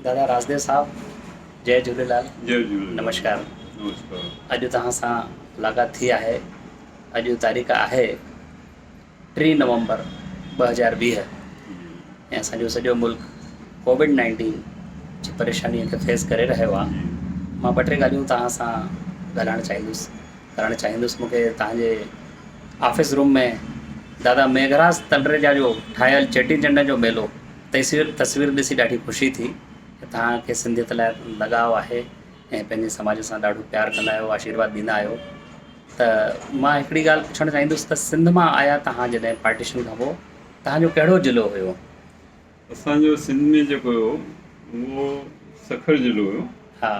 दादा राजदेव साहब, जय झूलेलाल। जय झूलेलाल। नमस्कार। नमस्कार। अॼु तव्हां सां मुलाक़ात थी आहे। अॼु तारीख़ आहे 3 नवंबर 2020 ऐं असांजो सॼो मुल्क कोविड-19 जी परेशानीअ खे फेस करे रहियो आहे। मां 2-3 ॻाल्हियूं तव्हां सां करणु चाहींदुसि। मूंखे तव्हांजे ऑफिस रूम में दादा मेघराज तलरेजा जो ठाहियलु चेटीचंड जो मेलो तस्वीर ॾिसी ॾाढी ख़ुशी थी। तव्हांखे सिंधियत लाइ लॻाव आहे ऐं पंहिंजे समाज सां ॾाढो प्यारु कंदा आहियो, आशीर्वाद ॾींदा आहियो। त मां हिकिड़ी ॻाल्हि पुछणु चाहींदुसि त सिंध मां आया तव्हां जॾहिं पार्टीशन खां पोइ, तव्हांजो कहिड़ो ज़िलो हुयो? असांजो सिंध में जेको हुयो उहो सखर ज़िलो हुयो। हा।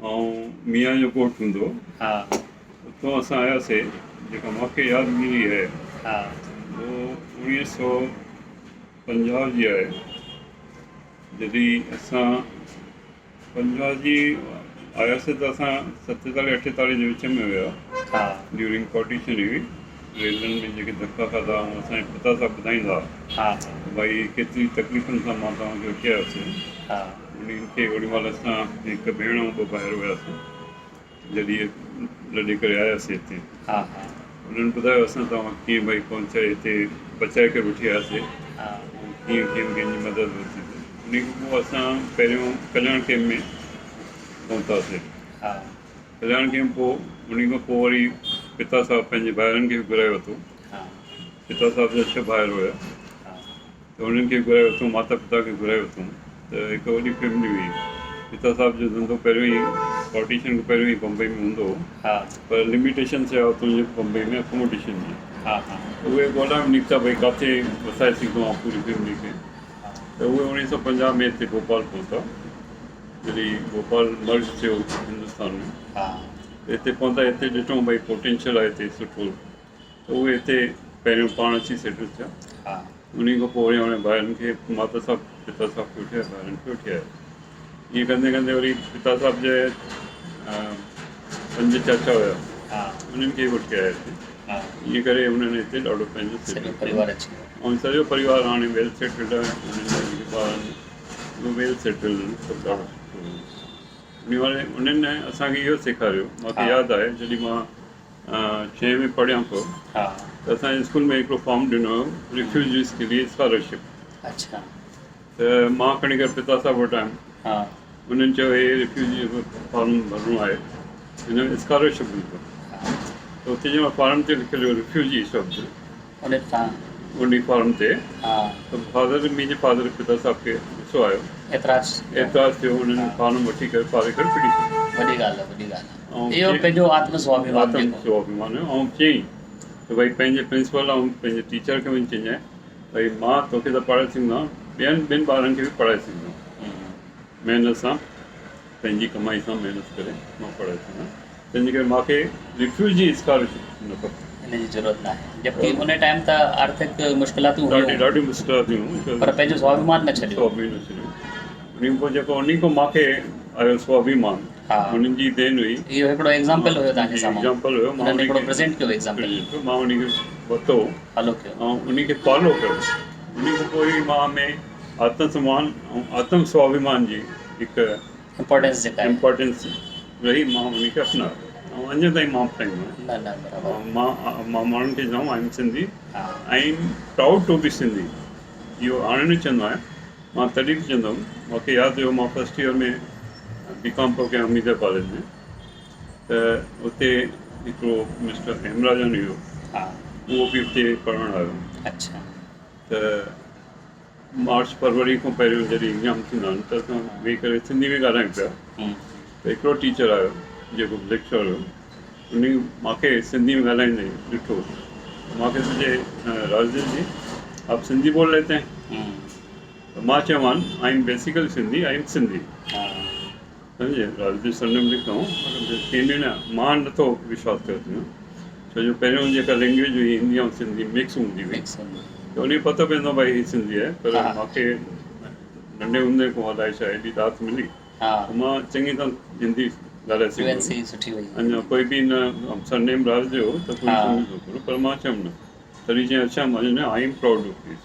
ऐं मियां जो कोट हूंदो। हा। उतां असां आयासीं। जेका मूंखे यादि मिली आहे हा। उहो 1950 जी आहे। जॾहिं असां 50 जी आयासीं त असां 47-48 जे विच में हुया। हा। ड्यूरिंग पार्टीशन हुई। रेलनि में जेके धका खाधा ऐं असांजे पिता साहब ॿुधाईंदा हा। भई केतिरी तकलीफ़ुनि सां मां तव्हांखे वठी आयोसीं। हा। उन्हनि खे ओॾी महिल असां हिकु भेण ऐं 2 भाइर हुयासीं जॾहिं लॾे करे आयासीं हिते। हा। हा। उन्हनि ॿुधायो असां तव्हां कीअं भई पहुचाए हिते बचाए करे वठी आयासीं, हा। कीअं कीअं कंहिंजी मदद वरिती। उन खां पोइ असां पहिरियों कल्याण कैम्प में पहुतासीं। हा। कल्याण कैम्प पोइ उन खां पोइ वरी पिता साहब पंहिंजे भाइरनि खे घुराए वरितो। हा। पिता साहब जा 6 भाइर हुया हा। त उन्हनि खे घुराए वरितो, माता पिता खे घुराए वरितो। त हिकु वॾी फैमिली हुई। पिता साहब जो धंधो पहिरियों ई पार्टीशन खां पहिरियों ई बम्बई में हूंदो हो, हा। पर लिमिटेशन से हुतो बम्बई में अकोमोडेशन जी। हा। हा। उहे ॻोल्हा में निकिता भई किथे वसाए सघूं आहे पूरी फैमिली खे। त उहे 1950 में हिते भोपाल पहुता। जॾहिं भोपाल मर्ज थियो हिंदुस्तान में, हा। हिते पहुता। हिते ॾिठो भई पोटेंशियल आहे हिते सुठो, त उहे हिते पहिरियों पाण अची सेटल थिया। हा। उन खां पोइ वरी हाणे भाइरनि खे माता साहब पिता साहब खे वठी आया, भाइरनि खे वठी आया। ईअं कंदे कंदे वरी पिता साहब जे 5 चाचा हुया, हा। उन्हनि खे वठी आया हिते। हा। ईअं करे उन्हनि हिते ॾाढो पंहिंजो सॼो सेटल परिवार कयो। अची ऐं सॼो परिवार हाणे वेल सेटल्ड आहे। उन्हनि जा ॿार वेल सेटल्ड आहिनि, सभु ॾाढो सुठो हुयो। उन्हनि असांखे इहो सेखारियो, मूंखे यादि आहे जॾहिं मां 6 में पढ़ियां पियो, हा। त असांजे स्कूल में हिकिड़ो फॉर्म ॾिनो हुयो रिफ्यूजीस के लिए स्कॉलरशिप। अच्छा। त मां खणी करे पिता साहब वटि आयुमि। हा। उन्हनि चयो हे रिफ्यूजी जो फॉर्म भरिणो आहे, हिन में स्कॉलरशिप मिलंदो। त उते जंहिं महिल फॉर्म ते लिखियलु हुयो रिफ्यूजी शब्द उन फॉर्म ते, हा। त मुंहिंजे फादर पिता साहब खे गुस्सो आयो, एतिराज़ थियो। उन्हनि फॉर्म वठी करे फाड़े करे फिटी छॾियो। वॾी ॻाल्हि आहे, वॾी ॻाल्हि आहे। इहो पंहिंजो आत्मस्वाभिमान ऐं चयईं त भई पंहिंजे प्रिंसिपल ऐं पंहिंजे टीचर खे वञी चइजांइ भई मां तोखे त पढ़ाए सघंदो आहियां, ॿियनि ॿारनि खे बि पढ़ाए सघंदो आहियां। महिनत सां, पंहिंजी कमाई सां महिनत करे मां पढ़ाए सघां। तंहिंजे करे मूंखे रिफ्यूजी स्कॉलरशिप न खपे, हिन जी ज़रूरत न आहे। जबकि उन टाइम त आर्थिक मुश्किलातूं ॾाढी मुश्किलातूं हुयूं, पर पंहिंजो स्वाभिमान न छॾियो। स्वाभिमान न छॾियो। उन खां पोइ जेको उन खां मूंखे आयो स्वाभिमान, उन्हनि जी देन हुई। इहो हिकिड़ो एग्ज़ाम्पल हुयो तव्हांजे साम्हूं। एग्ज़ाम्पल हुयो। मां हिकिड़ो प्रेज़ेंट कयो एग्ज़ाम्पल, मां उन खे वरितो, फॉलो कयो ऐं उन खे फॉलो कयो। उन खां पोइ ई मां में आत्मसम्मान ऐं आत्म स्वाभिमान जी हिकु इम्पोर्टेंस रही। मां उन खे अपनायो ऐं अञा ताईं मां अपनाईंदो आहियां। मां माण्हुनि खे चऊं I am Sindhi, I am proud to be Sindhi. इहो हाणे न चवंदो आहियां, मां तॾहिं बि चवंदो हुउमि। मूंखे यादि हुयो मां फस्ट ईयर में बीकॉम पियो कयां हमीदा कॉलेज में, त उते हिकिड़ो मिस्टर हेमराजन हुयो, उहो बि हुते पढ़णु आयो। अच्छा। त मार्च फरवरी खां पहिरियों जॾहिं एग्ज़ाम थींदा आहिनि त असां वेही करे सिंधी में ॻाल्हायूं पिया। त हिकिड़ो टीचर आयो जेको लेक्चर हुयो, उन मूंखे सिंधी में ॻाल्हाईंदे ॾिठो। मूंखे चए राजदेव जी आप सिंधी बोल लेते हैं? त मां चयोमांनि I am basically Sindhi, I am Sindhi. सम्झे, राजदेव सरनेम लिखूं कंहिंजे न मां नथो विश्वास कयो वञो, छो जो पहिरियों जेका लैंग्वेज हुई हिंदी ऐं सिंधी मिक्स हूंदी हुई, त उन पतो पवंदो भई हीअ सिंधी आहे। पर मूंखे नंढे हूंदे खां अलाए छा हेॾी दात मिली, मां चङी तरह हिंदी ॻाल्हाए सघंदो। अञा कोई बि न सरनेम राजदेव त कोई सम्झंदो, पर मां चयुमि न। तॾहिं चई अच्छा, मां आई एम प्राउड ऑफ दिस।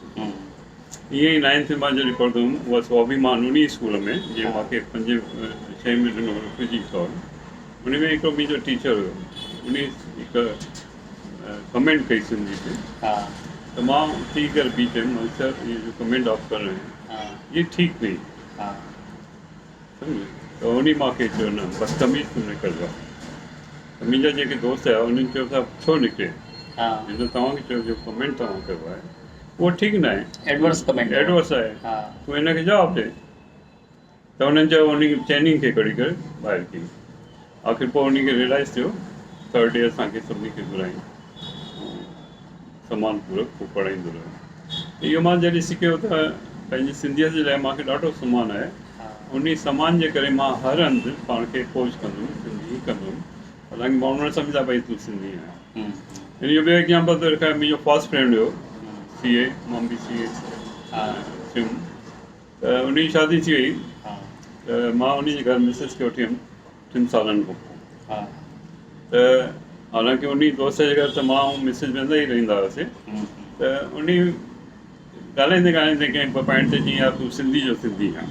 ईअं ई 9th मां जॾहिं पढ़ंदो हुउमि उहा स्वाभिमान उन स्कूल में जीअं मूंखे 5-6 में ॾिनो रिफ्यूजी तौर उन में हिकिड़ो मुंहिंजो टीचर हुयो उन हिकु कमेंट कई सिंधी ते हा तो मां थी कर बीच में सर ये जो कमेंट आप कर रहे हैं हा ये ठीक नहीं हा समझे तो उन्हीं मां खे चयो न बदतमीज़ तूं न करियो त मुंहिंजा जेके दोस्त हुआ उन्हनि चयो था छो निकिरे हा हिन तव्हांखे चयो जो कमेंट तव्हां कयो आहे उहो ठीकु न आहे एडवर्स कमेंट एडवर्स आहे हा तूं हिनखे जवाबु ॾे त हुननि चयो उन चैनिंग खे कढी करे ॿाहिरि कई आख़िर पोइ उनखे रियलाइज़ थियो 3rd डे असांखे सभिनी खे घुराई समान पूरक पोइ पढ़ाईंदो रहियो इहो मां जॾहिं सिखियो त पंहिंजी सिंधियत जे लाइ मूंखे ॾाढो सम्मान आहे हा उन सम्मान जे करे मां हर हंधि पाण खे कोच कंदुमि सिंधी कंदुमि हालांकि माण्हू न सम्झंदा भई तूं सिंधी आहियां इन जो ॿियो एग्जाम्पल त रखां मुंहिंजो फस्ट फ्रेंड हुयो CA मां बि CA हा थियुमि त उन जी शादी थी वई हा त मां उन जे घर मिसिस खे वठी वियुमि 3 सालनि खां पोइ हा त हालांकि उन दोस्त जे घर त मां ऐं मिसिस वेंदा ई रहंदा हुआसीं त उन ॻाल्हाईंदे ॻाल्हाईंदे कंहिं पॉइंट ते चई यार तूं सिंधी जो सिंधी आहियां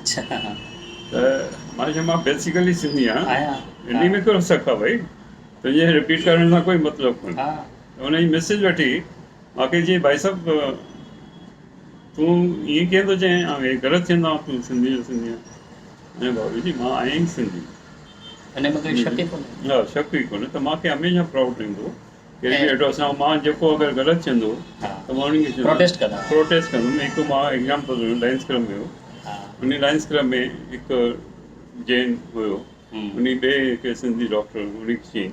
अच्छा त मां चयो मां बेसिकली सिंधी आहियां आहियां इन में कहिड़ो शक आहे भई तुंहिंजे रिपीट करण सां कोई मतिलबु कोन्हे हा हुन जी मैसेज वठी मूंखे चई भाई साहब तूं ईअं कीअं थो चएं ऐं हे ग़लति चवंदा तूं सिंधी जो सिंधी आहियां ऐं भाभी जी मां आहियां ई सिंधी हिन में कोई शक ई कोन्हे हा शक ई कोन्हे त मूंखे हमेशह प्राउड रहंदो कहिड़ी बि ऐं- एड्रेस सां मां जेको अगरि ग़लति चवंदो हा त मां उनखे प्रोटेस्ट कंदा प्रोटेस्ट कंदुमि हिकु मां एग्जाम्पल हुयो लायंस क्लब में हो हा उन लायंस क्लब में हिकु जैन हुयो उन ॿिए हिकु सिंधी डॉक्टर उनखे चई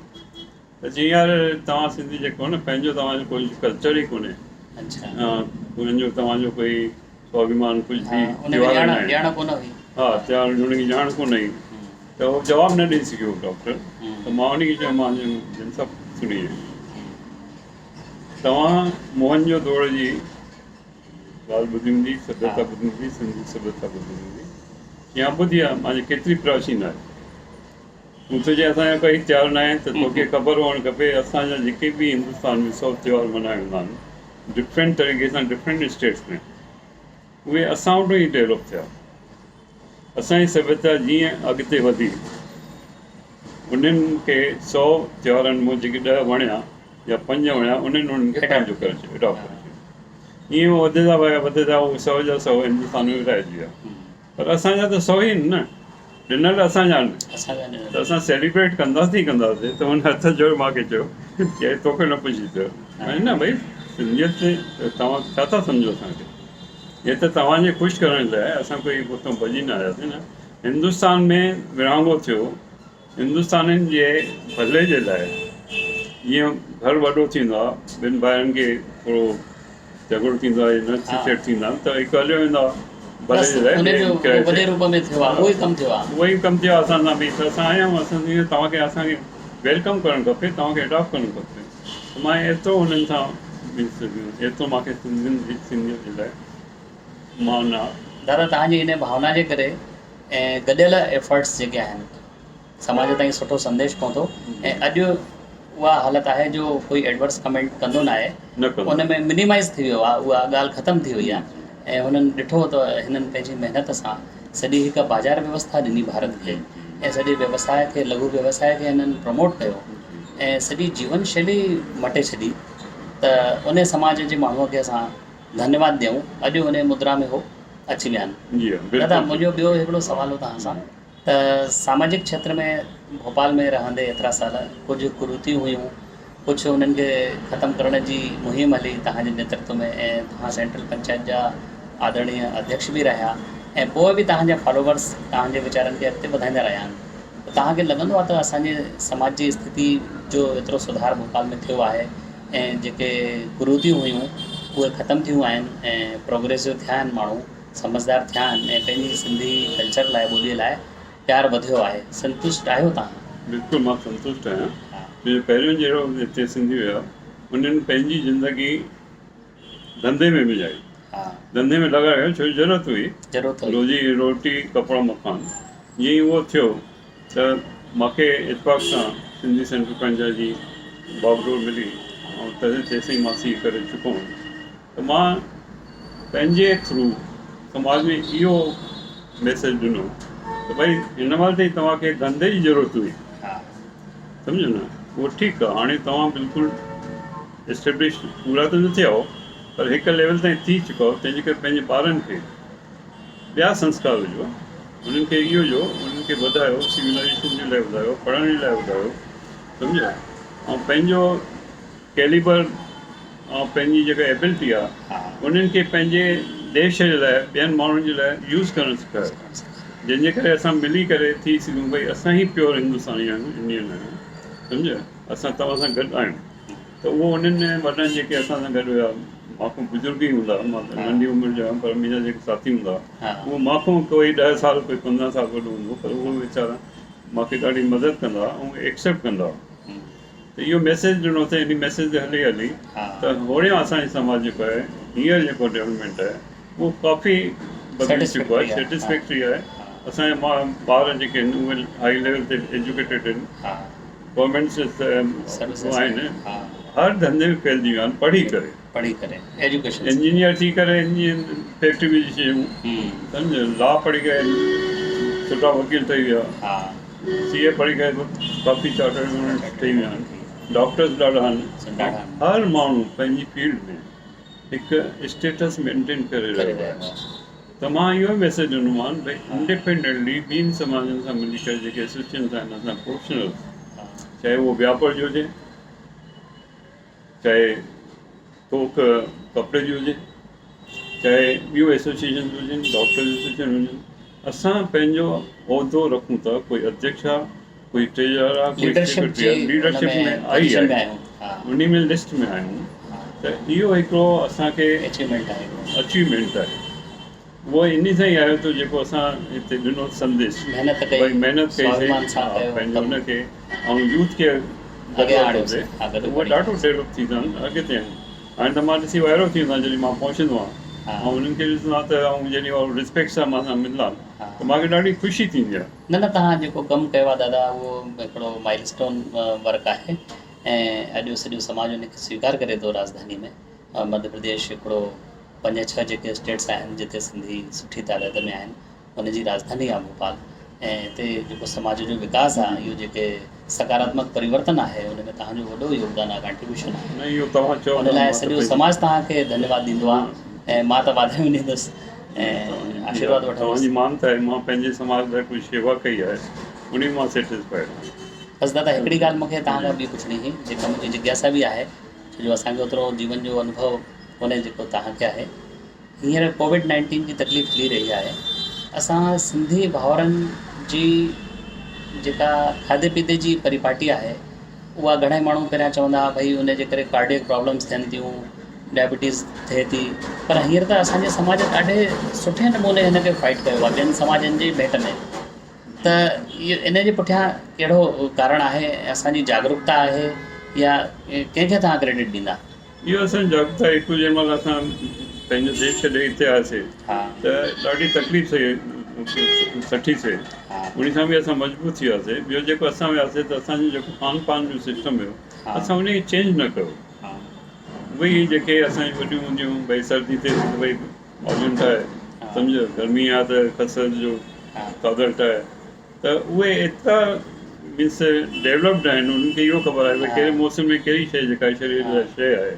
त चई यार तव्हां सिंधी जेको न पंहिंजो तव्हांजो कोई कल्चर ई कोन्हे अच्छा पंहिंजो तव्हांजो कोई स्वाभिमान कुझु हा बि उनखे त्योहार ॼाण न आहे ॼाण कोन हुई हा त्योहार हुनखे ॼाण कोन हुई त उहो जवाबु न ॾेई सघियो डॉक्टर त मां उनखे चयो मां जिन सभु सुनी तव्हां मोहन जो दौड़ जी ॻाल्हि ॿुधी हूंदी सभ्यता ॿुधी हूंदी सिंधी सभ्यता ॿुधी हूंदी या ॿुधी आहे मुंहिंजी केतिरी प्राचीन आहे तूं तुंहिंजे असांजा कोई त्योहार न आहे त तोखे ख़बर हुअणु खपे असांजा जेके बि हिंदुस्तान में 100 त्योहार मल्हाया वेंदा आहिनि डिफरेंट तरीक़े सां डिफरेंट स्टेट्स में उहे असां वटि ई डेवलप थिया असांजी सभ्यता जीअं अॻिते वधी उन्हनि खे 100 त्योहारनि मां जेके 10 वणिया या 5 वणिया उन्हनि खे पंहिंजो करे छॾियो एडॉप्ट करे छॾियो ईअं उहो वधंदा विया उहे 100 जा 100 हिंदुस्तान में विराइजी विया पर असांजा त 100 ई आहिनि न ॾिनल असांजा आहिनि त असां सेलिब्रेट कंदासीं त हुन हथ जोड़ मूंखे चयो की तोखे न पुछी थियो न भई सिंधियत ते तव्हां छा था सम्झो असांखे हे त तव्हांजे ख़ुशि करण लाइ असां कोई हुतां भॼी न आयासीं न हिंदुस्तान में विरहाङो थियो हिंदुस्तानियुनि जे भले जे लाइ जीअं घर वॾो थींदो आहे ॿिनि भाइरनि खे थोरो झगड़ो थींदो आहे न सेट थींदा आहिनि त हिकु हलियो वेंदो आहे भले जे लाइ उहो ई कमु थियो आहे असां सां बि त असां आया आहियूं असां तव्हांखे असांखे वेलकम करणु खपे तव्हांखे एडॉप्ट करणु खपे त मां एतिरो हुननि सां मिली सघियुमि एतिरो मूंखे सिंधियुनि जी सिंधियत जे लाइ मां न दादा तव्हांजी हिन भावना जे करे ऐं गॾियल एफर्ट्स जेके आहिनि समाज ताईं सुठो संदेश पहुतो ऐं अॼु उहा हालत आहे जो कोई एडवर्स कमेंट कंदो न आहे उन में मिनिमाइज़ थी वियो आहे उहा ॻाल्हि ख़तमु थी वई आहे ऐं हुननि ॾिठो त हिननि पंहिंजी महिनत सां सॼी हिकु बाज़ार व्यवस्था ॾिनी भारत खे ऐं सॼे व्यवसाय खे लघु व्यवसाय खे हिननि प्रमोट कयो ऐं सॼी जीवन शैली मटे छॾी त उन समाज जे माण्हूअ खे असां धन्यवाद ॾियूं अॼु उन मुद्रा में हो अची विया आहिनि दादा मुंहिंजो ॿियो हिकिड़ो सुवाल हो तव्हां सां त सामाजिक क्षेत्र में भोपाल में रहंदे एतिरा साल कुझु कुरीतियूं हुयूं कुझु हुननि खे ख़तमु करण जी मुहिम हली तव्हांजे नेतृत्व में ऐं तव्हां सेंट्रल पंचायत जा आदरणीय अध्यक्ष बि रहिया ऐं पोइ बि तव्हांजा फॉलोवर्स तव्हांजे वीचारनि खे अॻिते वधाईंदा रहिया आहिनि त तव्हांखे लॻंदो आहे त असांजे समाज जी स्थिति जो एतिरो सुधार भोपाल में थियो आहे ऐं जेके कुरीतियूं हुयूं उहे ख़तमु थियूं आहिनि ऐं प्रोग्रेसिव थिया आहिनि माण्हू समझदार थिया आहिनि ऐं पंहिंजी सिंधी कल्चर लाइ ॿोलीअ लाइ प्यारु वधियो आहे संतुष्ट आहियो तव्हां बिल्कुलु मां संतुष्ट आहियां पहिरियों जहिड़ो हिते सिंधी हुया उन्हनि पंहिंजी ज़िंदगी धंधे में विझाई धंधे में लॻायो छो ज़रूरत हुई रोज़ी रोटी कपिड़ो मकान ईअं ई उहो थियो त मूंखे इतफ़ाक़ सां सिंधी सेंट्रल पंचायत जी बागडोर मिली ऐं तेसीं मां सीउ करे चुको हुउमि त मां पंहिंजे थ्रू समाज में इहो मैसेज ॾिनो त भई हिन महिल ताईं तव्हांखे धंधे जी ज़रूरत हुई, हा सम्झो न, उहो ठीकु आहे, हाणे तव्हां बिल्कुलु एस्टेब्लिश पूरा त न थिया हो पर हिकु लेवल ताईं थी चुका हो, तंहिंजे करे पंहिंजे ॿारनि खे ॿिया संस्कार विझो, उन्हनि खे इहो ॾियो, उन्हनि खे वधायो, सिविलाइजेशन जे लाइ वधायो, पढ़ण जे लाइ वधायो, सम्झो, ऐं पंहिंजो कैलिबर ऐं पंहिंजी जेका एबिलिटी आहे हा उन्हनि खे पंहिंजे देश जे लाइ ॿियनि माण्हुनि जे लाइ यूज़ करणु सेखारियो, जंहिंजे करे असां मिली करे थी सघूं भई असां ई प्योर हिंदुस्तानी आहियूं, इंडियन आहियूं, सम्झो, असां तव्हां सां गॾु आहियूं। त उहो उन्हनि वॾनि जेके असां सां गॾु हुया, मां बुज़ुर्ग ई हूंदा, मां त नंढी उमिरि जा, पर मुंहिंजा जेके साथी हूंदा उहो मां कोई 10 साल कोई 15 साल वॾो हूंदो, पर उहो वीचारा मूंखे ॾाढी मदद कंदा ऐं एक्सेप्ट कंदा। त इहो मैसेज ॾिनो त इन मैसेज ते हली हली त होड़ियो असांजे समाज जेको आहे हींअर जेको डेवलपमेंट आहे उहो काफ़ी बदिली चुको आहे, सेटिस्फैक्ट्री आहे। असांजा ॿार जेके आहिनि उहे हाई लेवल ते एजुकेटेड आहिनि, गवर्नमेंट आहिनि, हर धंधे में फैलिजी विया आहिनि पढ़ी करे एजुकेशन इंजीनियर थी करे फैक्ट्री में जी शयूं, सम्झो, लॉ पढ़ी करे सुठा वकील ठही विया, CA पढ़ी करे काफ़ी चार्टर्ड ठही विया आहिनि, डॉक्टर्स ॾाढा आहिनि, हर माण्हू पंहिंजी फील्ड में हिकु स्टेटस मेंटेन करे रहियो आहे। त मां इहो मैसेज ॾिनो आहे भई इंडिपेंडेंटली ॿियनि समाजनि सां मिली करे जेके एसोसिएशन्स आहिनि असां प्रोफेशनल्स, चाहे उहो व्यापार जो हुजे, चाहे थोक कपिड़े जी हुजे, चाहे ॿियूं एसोसिएशन हुजनि, डॉक्टर एसोसिएशन हुजनि, असां पंहिंजो उहिदो रखूं था, कोई अध्यक्ष आहे, कोई ट्रेजरर आहे, कोई सेक्रेटरी आहे, लीडरशिप में आई आहे, उन में लिस्ट में आहियूं, त इहो हिकिड़ो असांखे अचीवमेंट आहे। उहो इन सां ई आयो थो जेको असां हिते ॾिनो संदेश, भई महिनत कईसीं पंहिंजो हुनखे ऐं यूथ खे गॾु उहो ॾाढो डेवलप थींदा आहिनि अॻिते आहिनि। हाणे त मां ॾिसी वाइरो थी वेंदो आहियां जॾहिं मां पहुचंदो आहियां ऐं उन्हनि खे ॾिसंदो आहियां त ऐं जॾहिं उहो रिस्पेक्ट सां मां सां मिलंदा त मूंखे ॾाढी ख़ुशी थींदी आहे। न तव्हां जेको कमु कयो आहे दादा उहो हिकिड़ो माइलस्टोन वर्क आहे ऐं अॼु सॼो समाज उनखे स्वीकार करे थो। राजधानी में मध्य प्रदेश हिकिड़ो 5-6 जेके स्टेट्स आहिनि जिते सिंधी सुठी तादाद में आहिनि, उनजी राजधानी आहे भोपाल, ऐं हिते जेको समाज जो विकास आहे, इहो जेके सकारात्मक परिवर्तन आहे उन में तव्हांजो वॾो योगदान आहे, कंट्रीब्यूशन आहे। न इहो तव्हां चओ, उन लाइ सॼो समाज तव्हांखे धन्यवाद ॾींदो आहे ऐं मां त वाधायूं ॾींदुसि ऐं आशीर्वाद वठंदुसि। तव्हांजी मानता आहे, मां पंहिंजे समाज लाइ कोई शेवा कई आहे, उन मां सेटिस्फाइड आहियां। बसि दादा हिकिड़ी ॻाल्हि मूंखे तव्हां खां ॿी पुछणी हुई, जेका मुंहिंजी जिज्ञासा बि आहे, छो जो असांखे ओतिरो जीवन जो अनुभव कोन्हे जेको तव्हांखे आहे। हींअर कोविड-19 जी तकलीफ़ हली रही आहे, असां सिंधी भाउरनि जी जेका खाधे पीते जी परिपाटी आहे उहा घणेई माण्हू पहिरियां चवंदा भई उनजे करे कार्डियक प्रॉब्लम्स थियनि थियूं, डायबिटीज़ थिए थी, पर हींअर त असांजे समाज ॾाढे सुठे नमूने हिन खे फाइट कयो आहे ॿियनि समाजनि जी भेट में। त इहो इन जे पुठियां कहिड़ो कारण आहे? असांजी जागरूकता आहे या कंहिंखे तव्हां क्रेडिट ॾींदा? इहो असांजी जागरूकता हिकु जंहिं महिल असां पंहिंजो देश छॾे हिते आयासीं त ॾाढी तकलीफ़ थिए, सठी थिए, उन सां बि असां मजबूत थी वियासीं। ॿियो जेको असां वियासीं त असांजो जेको खान पान जो सिस्टम हुयो असां उन खे चेंज न कयो। उहे जेके असांजी वॾियूं हूंदियूं, भई सर्दी थिए त भई ऑलिन ठाहे, सम्झो, गर्मी आहे त खसर जो कादर ठाहे, त उहे एतिरा मीन्स डेवलप्ड आहिनि, उन्हनि खे इहो ख़बर आहे भई कहिड़े मौसम में कहिड़ी शइ जेका शरीर लाइ शइ आहे।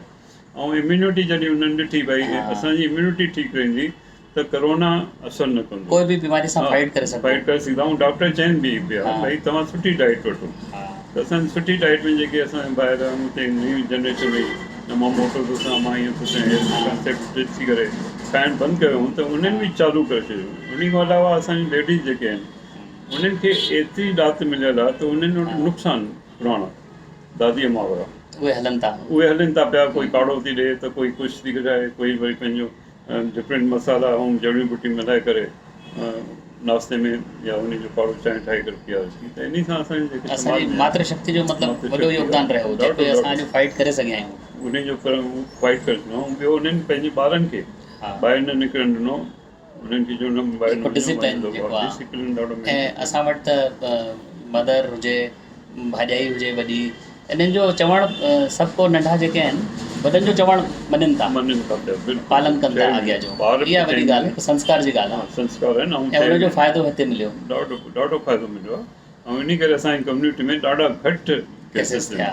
ऐं इम्यूनिटी जॾहिं उन्हनि ॾिठी भई असांजी इम्यूनिटी ठीकु रहंदी त करोना असरु न कंदो, कोई बि बीमारी सां फाइट करे सघंदा। ऐं डॉक्टर चवनि बि पिया भई तव्हां सुठी डाइट वठो। त असां सुठी डाइट में जेके असां ॿाहिरि हुते न्यू जनरेशन में मां मोटो थो थियां, मां ईअं थो थियां, कंसेप्ट ॾिसी करे खाइणु बंदि कयो त उन्हनि बि चालू करे छॾियो। उन खां अलावा असांजी लेडीज़ जेके आहिनि उन्हनि खे एतिरी दात मिलियल आहे त उन्हनि वटि नुक़सानु पुराणा दादीअ मां वारा उहे हलनि था पिया। कोई काढ़ो थी ॾे त कोई कुझु थी ॿुधाए, कोई वरी पंहिंजो डिफरेंट मसाला ऐं जड़ी बूटी मिलाए करे नाश्ते में या उन जो काढ़ो चांहि ठाहे करे पीआरीसीं। त इन सां असांजी मातृशक्ति जो मतिलबु वॾो योगदान रहियो, जेको असांजो फाइट करे सघिया आहियूं, उन जो फाइट करे सघूं। ॿियो उन्हनि पंहिंजे ॿारनि खे ॿाहिरि न निकिरणु ॾिनो, उन्हनि खे जो न डिसिप्लिन ॾाढो। ऐं असां वटि त मदर हुजे, भाॼाई हुजे वॾी, इन्हनि जो चवणु सभु को नंढा जेके आहिनि वॾनि जो चवणु मञनि था, मञनि था पिया, बिल्कुलु पालन कनि था शइ अॻियां जो, ॿार इहा बि वॾी ॻाल्हि आहे, संस्कार जी ॻाल्हि हा, आहे संस्कार आहिनि ऐं शइ उनजो में फ़ाइदो हिते मिलियो, ॾाढो ॾाढो फ़ाइदो मिलियो आहे। ऐं इन करे असांजी कम्यूनिटी में ॾाढा घटि केसिस थिया।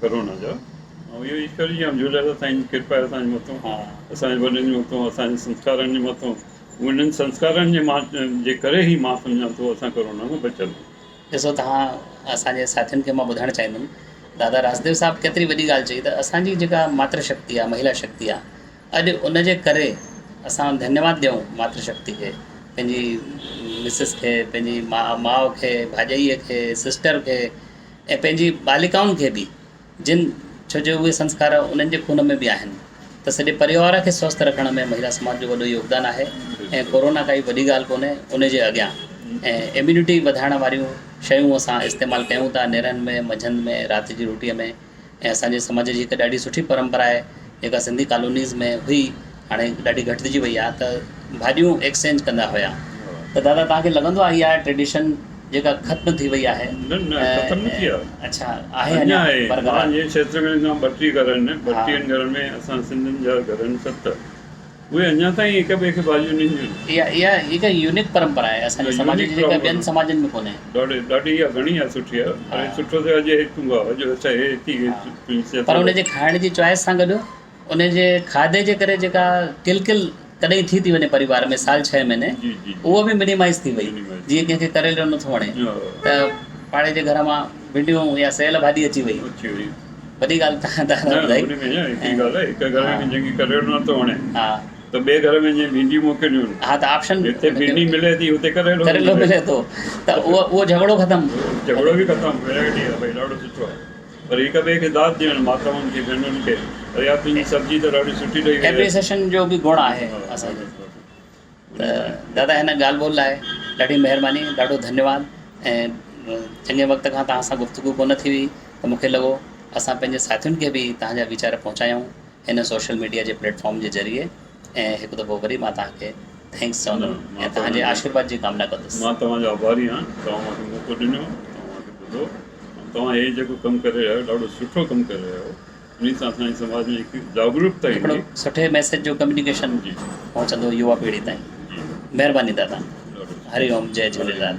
कोरोना जा। ऐं इहो ईश्वर जी झूलेलाल असांजी कृपा आहे असांजे मथां, हा असांजे वॾनि जे मथां, असांजे संस्कारनि जे मथां। उन्हनि संस्कारनि जे करे ई मां सम्झां थो असां कोरोना खां बचियल। ॾिसो तव्हां असांजे साथियुनि खे मां ॿुधाइणु चाहींदुमि, दादा रासदेव साहब केतिरी वॾी ॻाल्हि चई त असांजी जेका मातृशक्ति आहे, महिला शक्ति आहे, अॼु उनजे करे असां धन्यवाद ॾियूं मातृशक्ति खे, पंहिंजी मिसिस खे, पंहिंजी माउ खे, भाॼाईअ खे, सिस्टर खे ऐं पंहिंजी बालिकाउनि खे बि, जिन छो जो उहे संस्कार उन्हनि जे खून में बि आहिनि, त सॼे परिवार खे स्वस्थ रखण में महिला समाज जो वॾो योगदानु आहे। ऐं कोरोना काई वॾी ॻाल्हि कोन्हे, उनजे अॻियां ऐं इम्यूनिटी वधाइण वारियूं शयूं असां इस्तेमालु कयूं था, नेरनि में, मंझंदि में, राति जी रोटीअ में। ऐं असांजे समाज जी हिकु ॾाढी सुठी परंपरा आहे जेका सिंधी कॉलोनीज़ में हुई, हाणे ॾाढी घटिजी वई आहे, त भाॼियूं एक्सचेंज कंदा हुया। त दादा तव्हांखे लॻंदो आहे इहा ट्रेडिशन जेका ख़त्म थी वई आहे? न ख़त्म न थी आहे, अच्छा, आहे अञा आहे। बरक़रार? मुंहिंजे क्षेत्र में अञा 32 घर आहिनि, 32 घरनि में असां सिंधियुनि जा घर आहिनि 7, उहे अञा ताईं हिक ॿिए खे भाॼियूं ॾींदियूं आहिनि। इहा हिकु यूनिक परंपरा आहे असांजे समाज जी, जेका ॿियनि समाजनि में कोन्हे। ॾाढी इहा घणी आहे, सुठी आहे। हाणे सुठो थियो अॼु हिकु आहे, अॼु अच्छा हे थी पर उनजे खाइण जी चॉइस सां गॾु उनजे खाधे जे करे जेका किलकिल कॾहिं थी वञे परिवार में साल 6 महीने, उहो बि मिनिमाइज़ थी वई। जीअं कंहिंखे करेलो नथो वणे त पाड़े जे घर मां भिंडियूं या सेयल भाॼी अची वई, वॾी ॻाल्हि तव्हां ॿुधाई। हिकु घर में जंहिंखे करेलो नथो वणे हा त ॿिए घर में जीअं भिंडियूं मोकिलियूं, हा, त ऑप्शन हिते भिंडी मिले थी, हुते करेलो मिले थो, त उहो झगड़ो ख़तमु, झगड़ो बि ख़तमु, वैरायटी आहे भई, ॾाढो सुठो आहे। पर हिक ॿिए खे दाद ॾियणु, माताउनि खे, भेनरुनि खे, अरे यार तुंहिंजी सब्जी त ॾाढी सुठी ठही वई, एप्रिसिएशन जो बि गुण आहे असांजो। त दादा हिन ॻाल्हि ॿोल लाइ ॾाढी महिरबानी, ॾाढो धन्यवाद। ऐं चङे वक़्त खां तव्हां सां गुफ़्तगू कोन थी हुई, त मूंखे लॻो असां पंहिंजे साथियुनि खे बि तव्हांजा वीचार पहुचायूं हिन सोशल मीडिया जे प्लेटफॉर्म जे ज़रिए। ऐं हिकु दफ़ो वरी मां तव्हांखे थैंक्स चवंदुमि ऐं तव्हांजे आशीर्वाद जी कामना कंदुसि। मां तव्हांजो आभारी आहियां, तव्हां मूंखे मौक़ो ॾिनो, तव्हांखे ॿुधो, तव्हां हे जेको कमु करे रहिया आहियो ॾाढो सुठो कमु करे रहिया आहियो। उन सां असांजे समाज में हिकु जागरूकता हिकिड़ो सुठे मैसेज जो कम्युनिकेशन पहुचंदो युवा पीढ़ी ताईं। महिरबानी दादा, हरिओम, जय झूलेलाल।